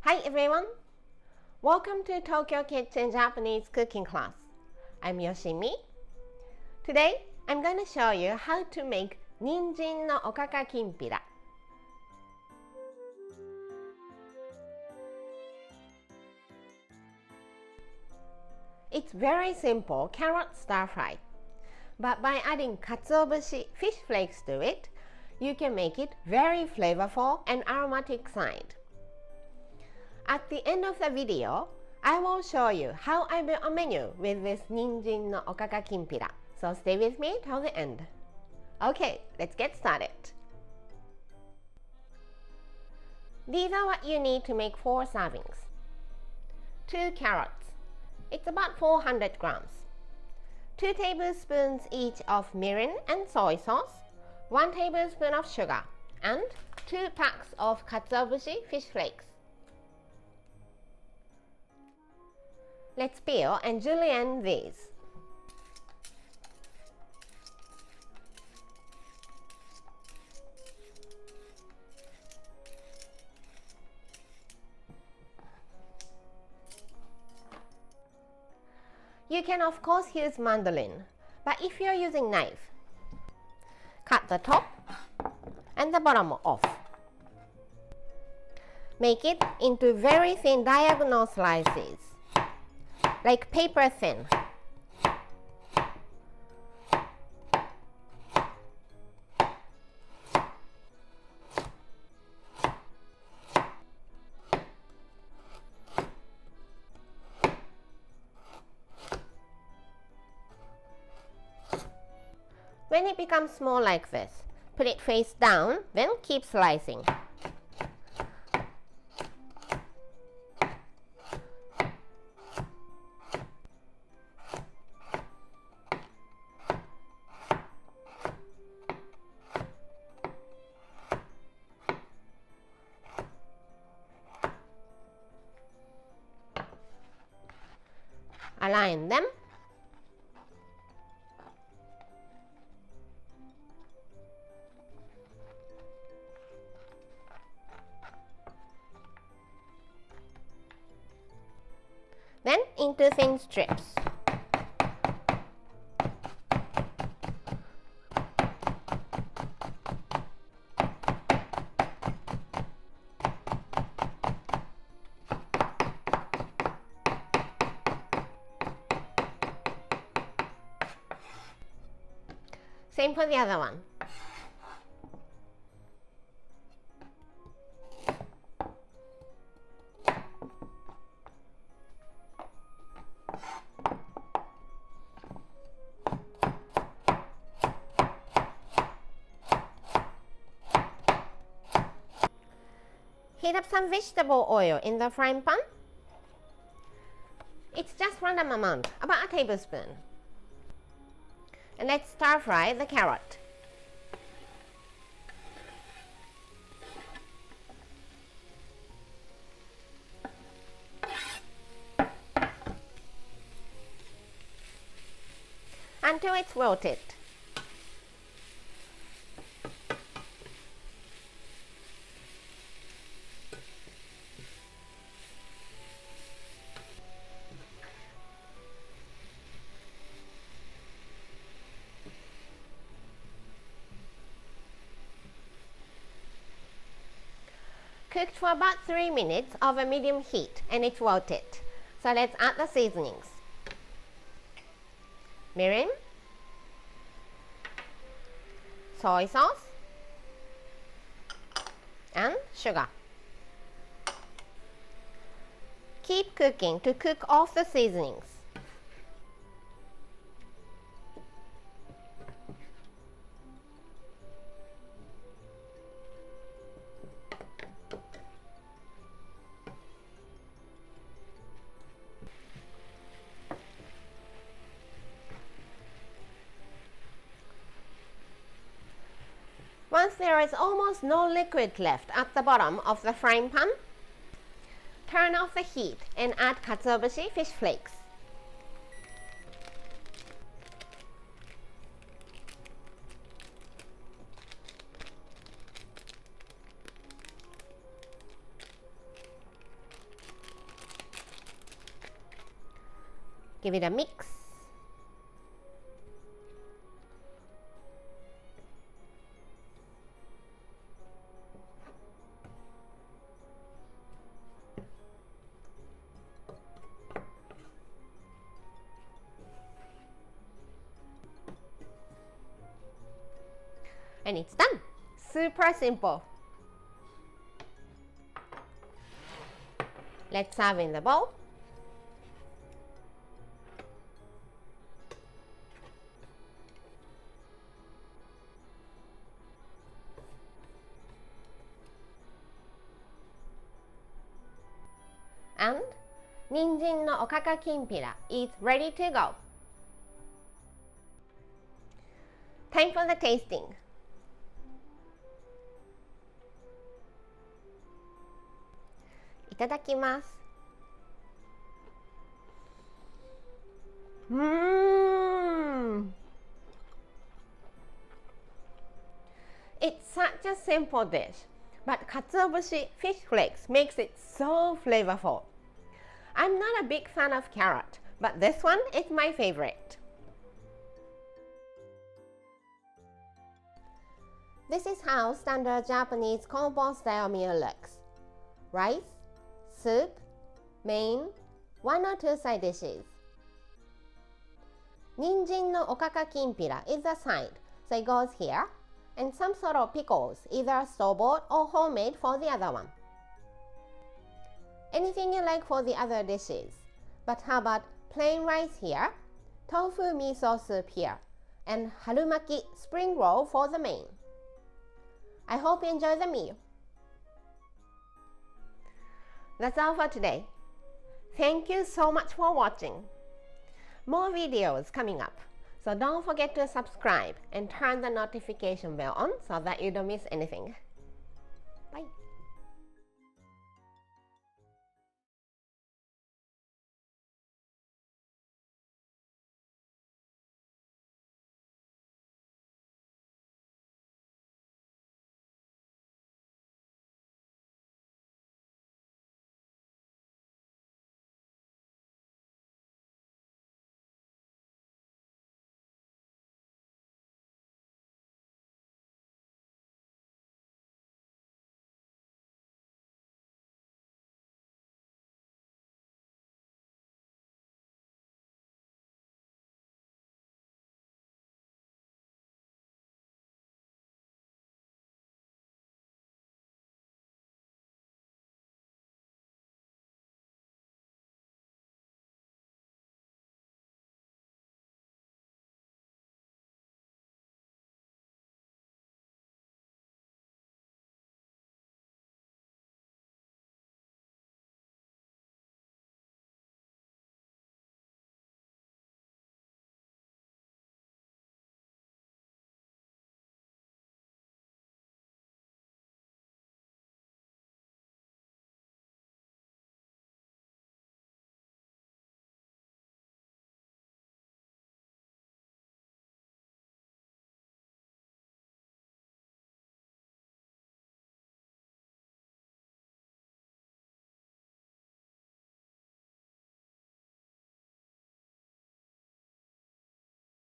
Hi everyone! Welcome to Tokyo Kitchen Japanese cooking class. I'm Yoshimi. Today, I'm going to show you how to make ninjin no okaka kimpira. It's very simple carrot stir fry, but by adding Katsuobushi Fish Flakes to it, you can make it very flavorful and aromatic side. At the end of the video, I will show you how I built a menu with this ninjin no okaka kimpira. So stay with me till the end. Okay, let's get started. These are what you need to make 4 servings. 2 carrots. It's about 400 grams. 2 tablespoons each of mirin and soy sauce, 1 tablespoon of sugar, and 2 packs of Katsuobushi Fish Flakes. Let's peel and julienne these. You can of course use mandolin, but if you're using knife, cut the top and the bottom off. Make it into very thin diagonal slices, like paper thin. When it becomes small like this, put it face down, then keep slicing. Align them. Then into thin strips. Same for the other one. Heat up some vegetable oil in the frying pan. It's just random amount, about a tablespoon. And let's stir fry the carrot. Until it's wilted. Cooked for about 3 minutes over medium heat and it's wilted. So let's add the seasonings. Mirin, soy sauce, and sugar. Keep cooking to cook off the seasonings. Once there is almost no liquid left at the bottom of the frying pan, turn off the heat and add Katsuobushi Fish Flakes. Give it a mix. And it's done. Super simple. Let's serve in the bowl. And 人参のおかかきんぴら is ready to go. Time for the tasting. Itadakimasu. It's such a simple dish, but Katsuobushi Fish Flakes makes it so flavorful. I'm not a big fan of carrot, but this one is my favorite. This is how standard Japanese combo style meal looks. Rice, soup, main, 1 or 2 side dishes. 人参のおかかきんぴら is a side, so it goes here, and some sort of pickles, either store-bought or homemade for the other one. Anything you like for the other dishes, but how about plain rice here, tofu miso soup here, and harumaki spring roll for the main. I hope you enjoy the meal. That's all for today. Thank you so much for watching. More videos coming up, so don't forget to subscribe and turn the notification bell on so that you don't miss anything. Bye.